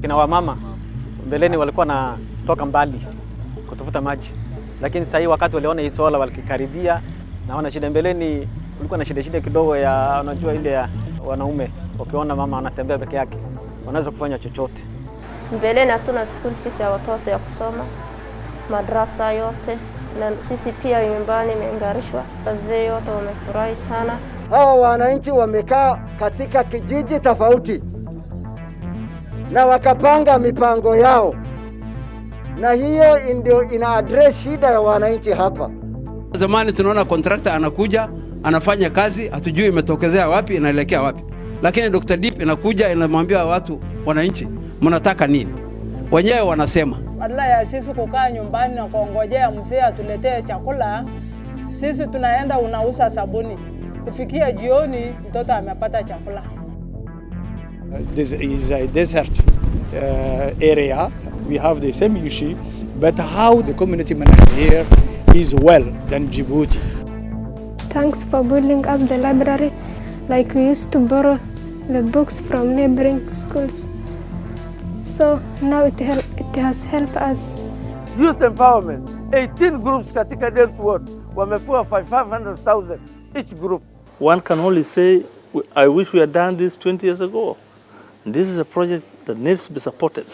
Kina wamama mbeleni walikuwa na toka mbali kutafuta maji, lakini sasa wakati waliona hii sola walikaribia, naona shida. Mbeleni kulikuwa na shida kidogo ya unajua ile ya wanaume, ukiona mama anatembea peke yake wanaweza kufanya chochote. Mbeleni hatuna school fees ya watoto ya kusoma, madrasa yote, na sisi pia nyumbani imeunganishwa. Wazee yote wamefurahi sana. Hawa wananchi wamekaa katika kijiji tofauti na wakapanga mipango yao, na hiyo ndio ina address shida ya wananchi hapa. Zamani tunaona contractor anakuja anafanya kazi, hatujui imetokezea wapi, inaelekea wapi. Lakini Dr. DIP inakuja inamwambia watu, wananchi mnataka nini? Wenyewe wanasema wallahi ya sisi kukaa nyumbani na kuongojea mzee atuletee chakula, sisi tunaenda unauza sabuni, kufikia jioni mtoto amepata chakula. This is a desert area. We have the same issue, but how the community management here is well than Djibouti. Thanks for building up the library, like we used to borrow the books from neighboring schools. So now it has helped us. Youth empowerment, 18 groups katika Delta Ward, wamepewa 500,000 each group. One can only say, I wish we had done this 20 years ago. This is a project that needs to be supported.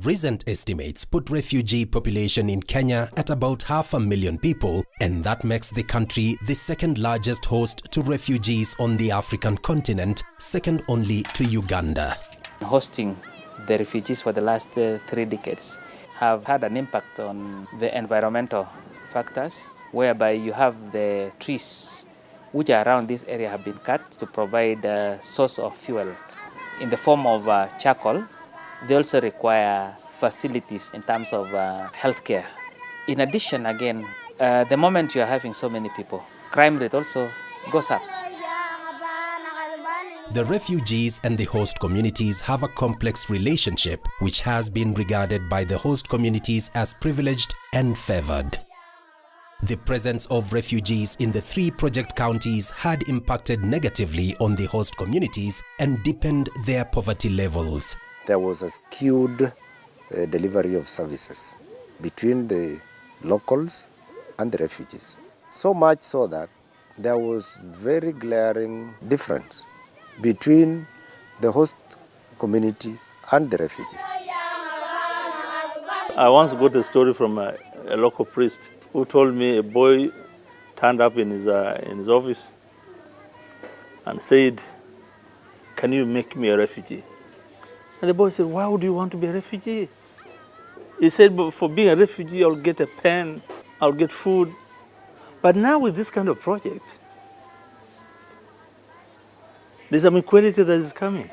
Recent estimates put refugee population in Kenya at about 500,000 people, and that makes the country the second largest host to refugees on the African continent, second only to Uganda. Hosting the refugees for the last 3 decades have had an impact on the environmental factors, whereby you have the trees which are around this area have been cut to provide a source of fuel in the form of charcoal. They also require facilities in terms of healthcare. In addition, again, the moment you are having so many people, crime rate also goes up. The refugees and the host communities have a complex relationship which has been regarded by the host communities as privileged and favored. The presence of refugees in the 3 project counties had impacted negatively on the host communities and deepened their poverty levels. There was a skewed delivery of services between the locals and the refugees. So much so that there was very glaring difference between the host community and the refugees. I once got a story from a local priest who told me a boy turned up in his office and said, "Can you make me a refugee?" And the boy said, "Why would you want to be a refugee?" He said, "But for being a refugee, I'll get a pen, I'll get food. But now with this kind of project, there's some equality that is coming."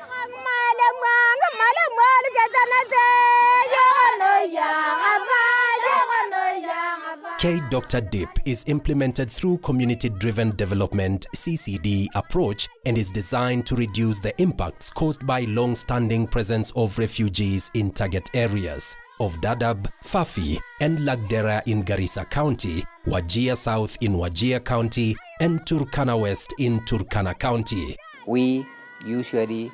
KDRDIP is implemented through Community-Driven Development (CCD) approach and is designed to reduce the impacts caused by long-standing presence of refugees in target areas of Dadaab, Fafi, and Lagdera in Garissa County, Wajir South in Wajir County, and Turkana West in Turkana County. We usually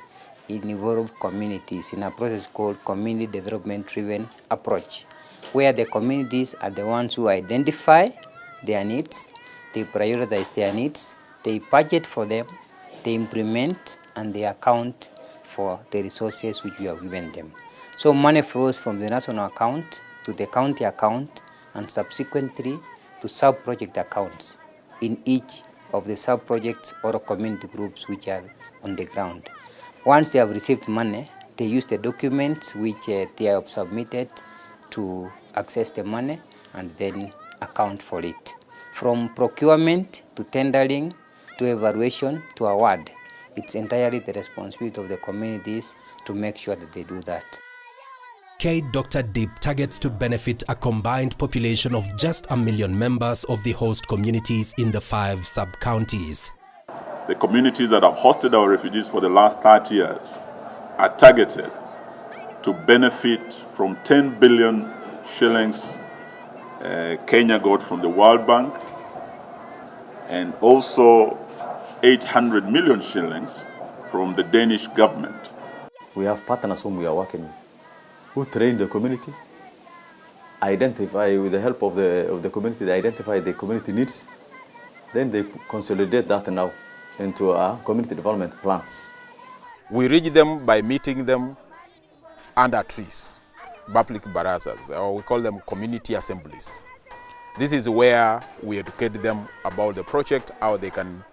involve communities in a process called Community Development Driven Approach, where the communities are the ones who identify their needs, they prioritize their needs, they budget for them, they implement, and they account for the resources which we have given them. So money flows from the national account to the county account and subsequently to sub-project accounts in each of the sub-projects or community groups which are on the ground. Once they have received money, they use the documents which they have submitted to access the money and then account for it. From procurement to tendering to evaluation to award. It's entirely the responsibility of the communities to make sure that they do that. KDRDIP targets to benefit a combined population of just 1 million members of the host communities in the 5 sub-counties. The communities that have hosted our refugees for the last 30 years are targeted to benefit from 10 billion shillings Kenya got from the World Bank, and also 800 million shillings from the Danish government. We have partners whom we are working with, who train the community, identify with the help of the community, they identify the community needs, then they consolidate that now into our community development plans. We reach them by meeting them under trees, public barazas, or we call them community assemblies. This is where we educate them about the project, how they can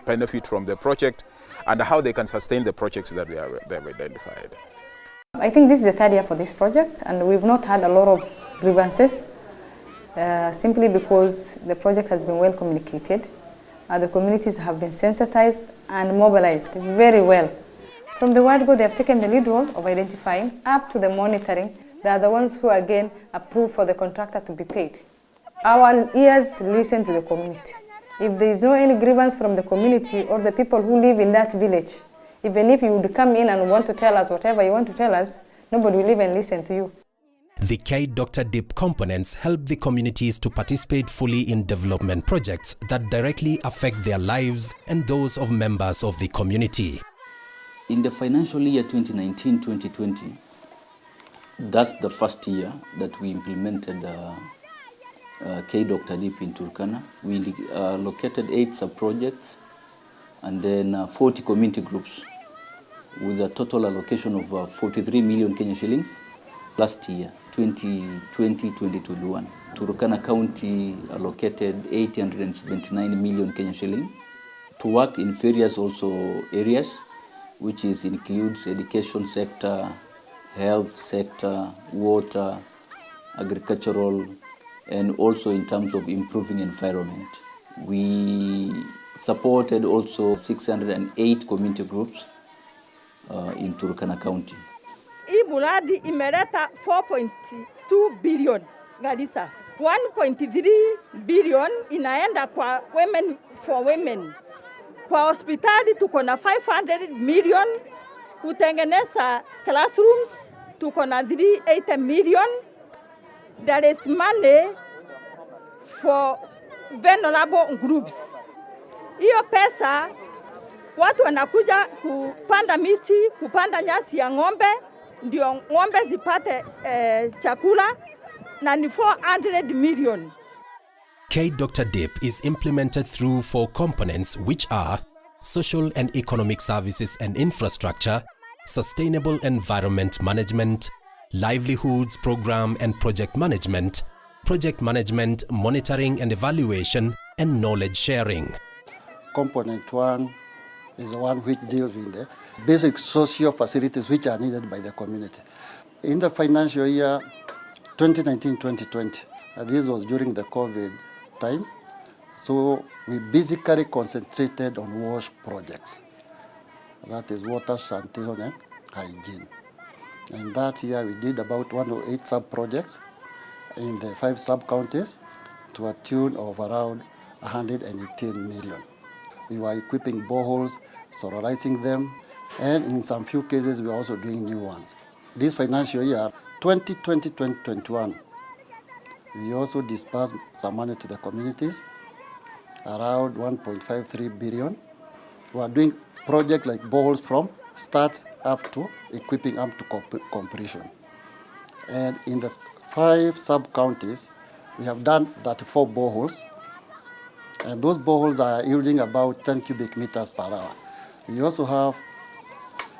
benefit from the project, and how they can sustain the projects that they have identified. I think this is the 3rd year for this project, and we've not had a lot of grievances, simply because the project has been well communicated. The communities have been sensitized and mobilized very well. From the word go, they have taken the lead role of identifying up to the monitoring. They are the ones who again approve for the contractor to be paid. Our ears listen to the community. If there is no any grievance from the community or the people who live in that village, even if you would come in and want to tell us whatever you want to tell us, nobody will even listen to you. The KDRDIP components help the communities to participate fully in development projects that directly affect their lives and those of members of the community. In the financial year 2019-2020, that's the first year that we implemented KDRDIP in Turkana. We located 8 sub-projects and then 40 community groups with a total allocation of 43 million Kenya shillings last year, 2020-2021. Turkana County allocated 879 million Kenya shilling to work in various also areas, which includes education sector, health sector, water, agricultural, and also in terms of improving environment. We supported also 608 community groups in Turkana County. Hii mradi imeleta 4.2 billion Garissa. 1.3 billion inaenda kwa women for women. Kwa hospitali tuko na 500 million, kutengeneza classrooms tuko na 380 million. There is money for vulnerable groups. Hiyo pesa watu wanakuja kupanda miti, kupanda nyasi ya ng'ombe, ndio ng'ombe zipate chakula, na ni 400 million. KDRDIP is implemented through 4 components, which are social and economic services and infrastructure, sustainable environment management, livelihoods program and project management, monitoring and evaluation, and knowledge sharing. Component 1 is the one which deals with the basic social facilities which are needed by the community. In the financial year 2019-2020, this was during the COVID time, so we basically concentrated on WASH projects. That is water, sanitation, and hygiene. And that year we did about 108 sub-projects in the 5 sub-counties to a tune of around 118 million. We were equipping boreholes, solarizing them, and in some few cases we were also doing new ones. This financial year, 2020-2021, we also disbursed some money to the communities, around 1.53 billion. We are doing projects like boreholes from start up to equipping up to completion. And in the 5 sub-counties, we have done 34 boreholes, and those boreholes are yielding about 10 cubic meters per hour. We also have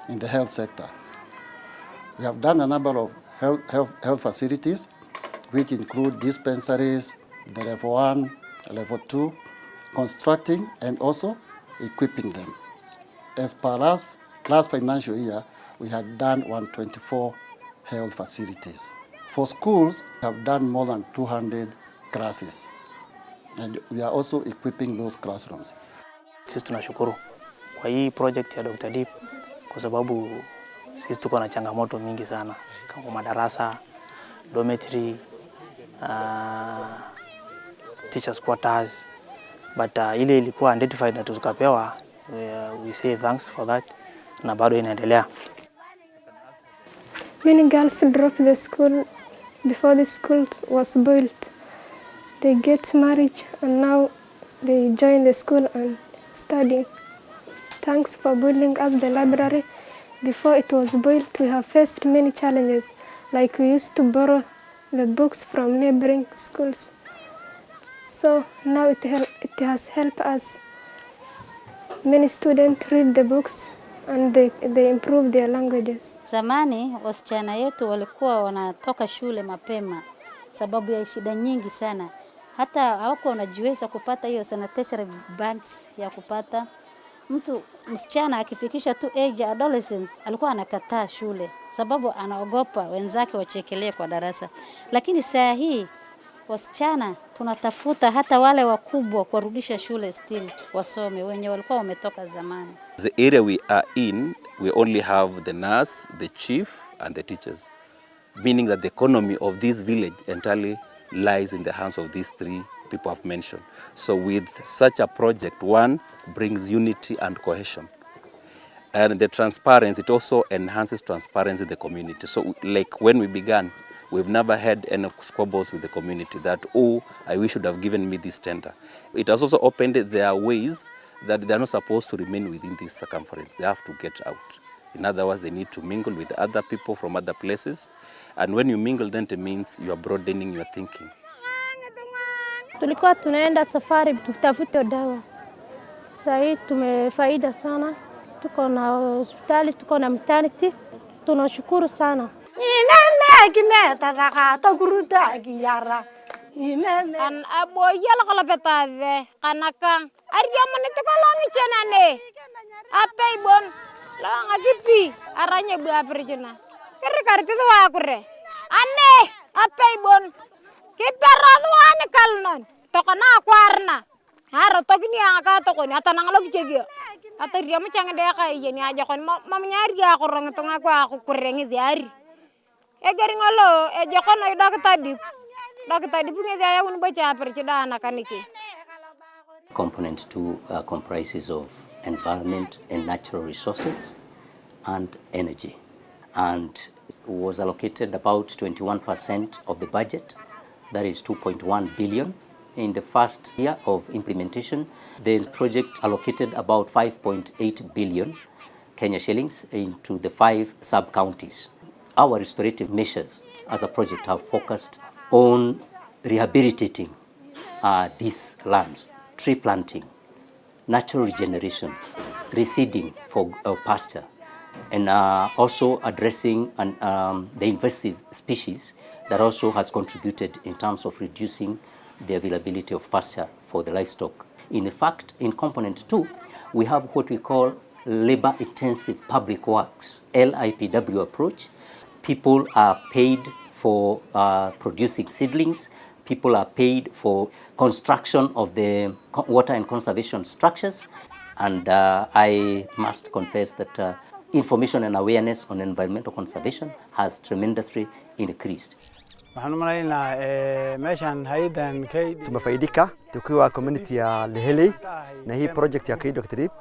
in the health sector. We have done a number of health facilities, which include dispensaries, the level 1, level 2, constructing and also equipping them. As per last financial year, we had done 124 health facilities. For schools, we have done more than 200 classes. And we are also equipping those classrooms. Sisi tunashukuru kwa hii project ya Dr. DIP kwa sababu sisi tuko na changamoto mingi sana kama madarasa, dormitory, teachers quarters, but ile ilikuwa identified na tukapewa, we say thanks for that, na bado inaendelea. Many girls dropped the school before the school was built. They get married and now they join the school and study. Thanks for building us the library. Before it was built, we have faced many challenges, like we used to borrow the books from neighboring schools. So now it has helped us. Many students read the books and they improve their languages. Zamani wasichana yetu walikuwa wanatoka shule mapema sababu ya shida nyingi sana. Hata hawakuwa wanajiweza kupata hiyo sanitary pads ya kupata. Msichana akifikisha tu age adolescence alikuwa anakataa shule sababu anaogopa wenzake wachekelee kwa darasa. Lakini saa hii wasichana tunatafuta hata wale wakubwa kurudisha shule still wasome wenye walikuwa wametoka zamani. The area we are in, we only have the nurse, the chief and the teachers, meaning that the economy of this village entirely lies in the hands of these three people I've mentioned. So with such a project, one brings unity and cohesion. And the transparency, it also enhances transparency in the community. So like when we began, we've never had any squabbles with the community that, oh, I wish you'd have given me this tender. It has also opened their ways that they're not supposed to remain within this circumference. They have to get out. In other words, they need to mingle with other people from other places. And when you mingle, then it means you are broadening your thinking. Tulikuwa tunaenda safari tutafute dawa. Sasa tumefaida sana. Tuko na hospitali, tuko na maternity. Tunashukuru sana. An aboyal kalapetade kanaka aryaman itikolongi chenane apeibon langa kipi aranye bu aperjena kerkarti wa kure ane apeibon kiperadwan kalnon tokona kwarna haro togni aka tokoni atananglo kichegio ataryamu changde ka yeni ajakon mamnyari ya korong tonga kwa kurengi diari egeringolo ejakono idakta Component 2 comprises of environment and natural resources and energy, and was allocated about 21% of the budget, that is 2.1 billion. In the first year of implementation, the project allocated about 5.8 billion Kenya shillings into the 5 sub-counties. Our restorative measures as a project have focused on rehabilitating these lands, tree planting, natural regeneration, reseeding for pasture, and also addressing the invasive species that also has contributed in terms of reducing the availability of pasture for the livestock. In fact, in component 2, we have what we call labor-intensive public works, LIPW approach. People are paid for producing seedlings. People are paid for construction of the water and conservation structures. And I must confess that information and awareness on environmental conservation has tremendously increased. Tumefaidika tukiwa community ya Lehelei na hii project ya KDRDIP.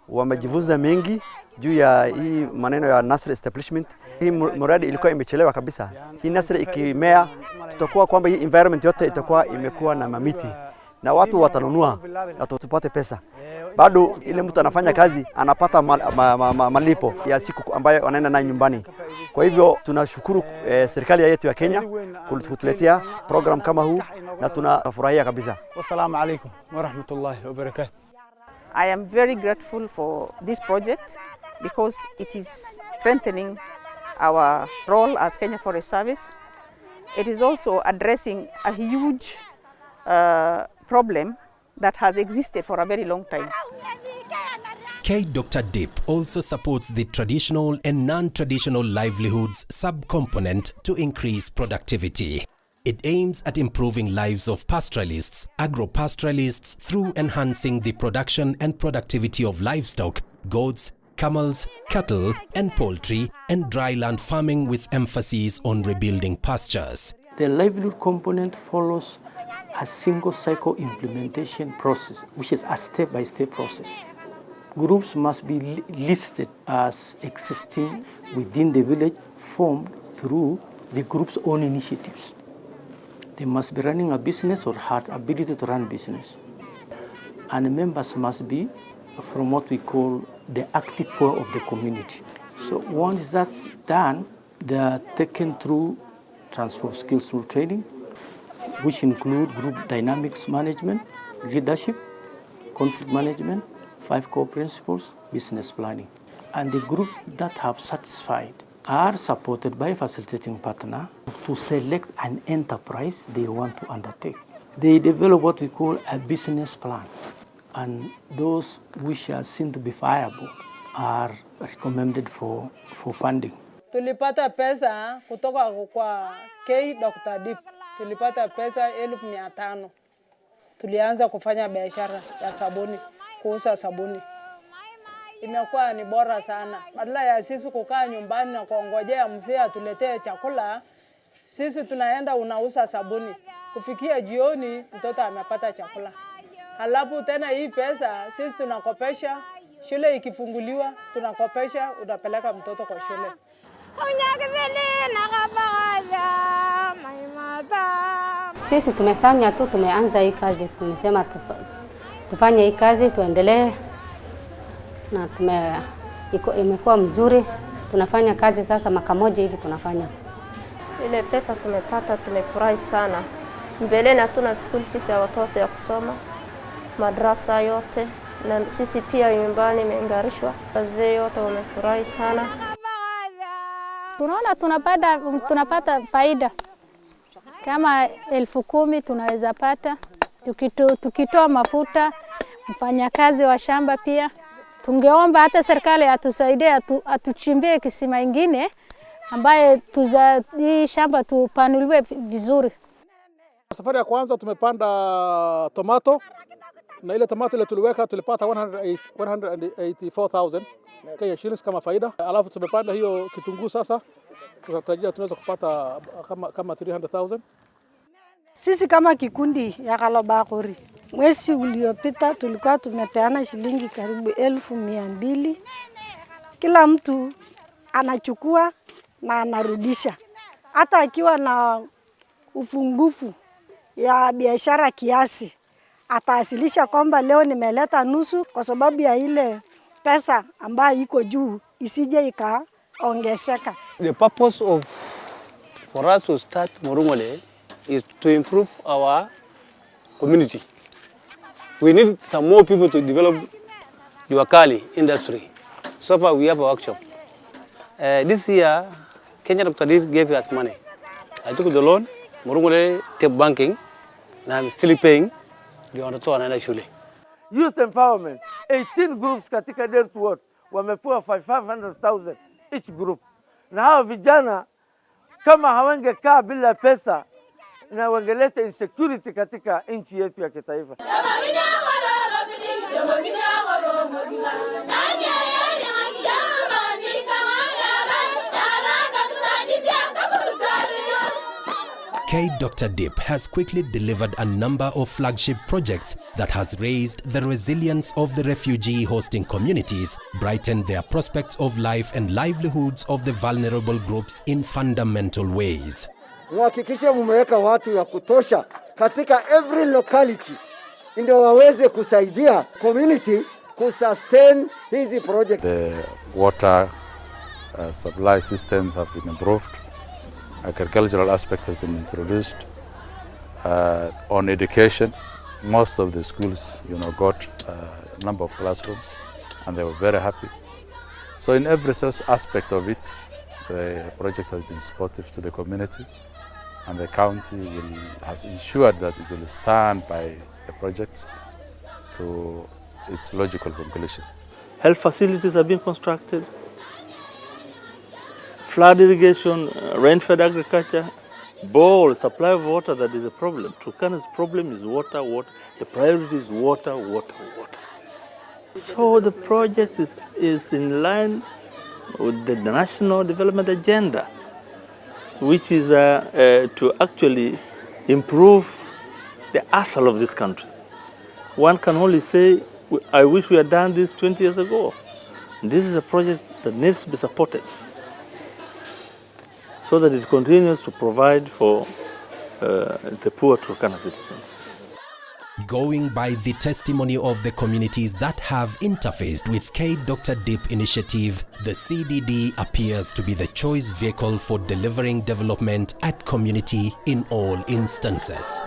Wamejifunza mengi juu ya hii maneno ya nursery establishment. Hii mradi ilikuwa imechelewa kabisa. Hii nursery ikimea, tutakuwa kwamba hii environment yote itakuwa imekuwa na mamiti na watu watanunua na tupate pesa. Bado ile mtu anafanya kazi anapata malipo ya siku ambayo wanaenda nayo nyumbani. Kwa hivyo tunashukuru serikali yetu ya Kenya kutuletea program kama huu na tunafurahia kabisa. Wassalamu alaikum wa rahmatullahi wa barakatuh. I am very grateful for this project because it is strengthening our role as Kenya Forest Service. It is also addressing a huge problem that has existed for a very long time. KDRDIP also supports the traditional and non-traditional livelihoods sub-component to increase productivity. It aims at improving lives of pastoralists, agro-pastoralists through enhancing the production and productivity of livestock, goats, camels, cattle and poultry, and dryland farming with emphasis on rebuilding pastures. The livelihood component follows a single cycle implementation process, which is a step-by-step process. Groups must be listed as existing within the village, formed through the group's own initiatives. They must be running a business or have ability to run business. And the members must be from what we call the active poor of the community. So once that's done, they are taken through transfer of skills through training, which include group dynamics management, leadership, conflict management, 5 core principles, business planning. And the groups that have satisfied are supported by a facilitating partner to select an enterprise they want to undertake. They develop what we call a business plan, and those which are seen to be viable are recommended for funding. Tulipata pesa kutoka kwa KDRDIP. Tulipata pesa 1,500. Tulianza kufanya biashara ya sabuni, kuuza sabuni. Imekuwa ni bora sana. Badala ya sisi kukaa nyumbani na kuongojea mzee atuletee chakula, sisi tunaenda unauza sabuni. Kufikia jioni mtoto amepata chakula. Halafu tena hii pesa sisi tunakopesha, shule ikifunguliwa tunakopesha, unapeleka mtoto kwa shule. Sisi tumesanya tu, tumeanza hii kazi, tumesema tufanye hii kazi, tuendelee, na imekuwa mzuri. Tunafanya kazi sasa mwaka moja hivi tunafanya. Ile pesa tumepata, tumefurahi sana. Mbeleni hatuna school fees ya watoto ya kusoma, madrasa yote, na sisi pia nyumbani imeingarishwa. Wazee yote wamefurahi sana. Tunaona tunapata faida kama 10,000 tunaweza pata tukitoa mafuta, mfanyakazi wa shamba pia. Tungeomba hata serikali atusaidie, atuchimbie kisima ingine ambaye hii shamba tupanuliwe vizuri. Safari ya kwanza tumepanda tomato, na ile tomato ile tuliweka tulipata 184,000 Kenya shillings kama faida. Alafu tumepanda hiyo kitunguu sasa, tunatarajia tunaweza kupata kama 300,000. Sisi kama kikundi ya Kalobakori, mwezi uliopita tulikuwa tumepeana shilingi karibu 1,200. Kila mtu anachukua na anarudisha. Hata akiwa na ufungufu ya biashara kiasi, ataasilisha kwamba leo nimeleta nusu kwa sababu ya ile pesa ambayo iko juu isije ikaongezeka. The purpose for us to start Morungole is to improve our community. We need some more people to develop Juakali industry. So far we have a workshop. This year, KDRDIP gave us money. I took the loan, Morungole take banking, and I'm still paying the watoto wanaenda shule. Youth empowerment, 18 groups katika Delta Ward wamepewa 500,000 each group. Na hao vijana kama hawangekaa bila pesa na wangeleta insecurity katika nchi yetu ya kitaifa. KDRDIP has quickly delivered a number of flagship projects that has raised the resilience of the refugee hosting communities, brightened their prospects of life and livelihoods of the vulnerable groups in fundamental ways. Muhakikishe mumeweka watu ya kutosha katika every locality ndio waweze kusaidia community kusustain hizi projects. The water supply systems have been improved. Agricultural aspect has been introduced. On education, most of the schools, got a number of classrooms, and they were very happy. So in every aspect of it, the project has been supportive to the community, and the county has ensured that it will stand by the project to its logical conclusion. Health facilities are being constructed. Flood irrigation, rain-fed agriculture bowl, supply of water that is a problem. Turkana's problem is water, water. The priority is water, water, water. So the project is in line with the National Development Agenda, which is to actually improve the asset of this country. One can only say, I wish we had done this 20 years ago. This is a project that needs to be supported so that it continues to provide for the poor Turkana citizens. Going by the testimony of the communities that have interfaced with KDRDIP initiative, the CDD appears to be the choice vehicle for delivering development at community in all instances.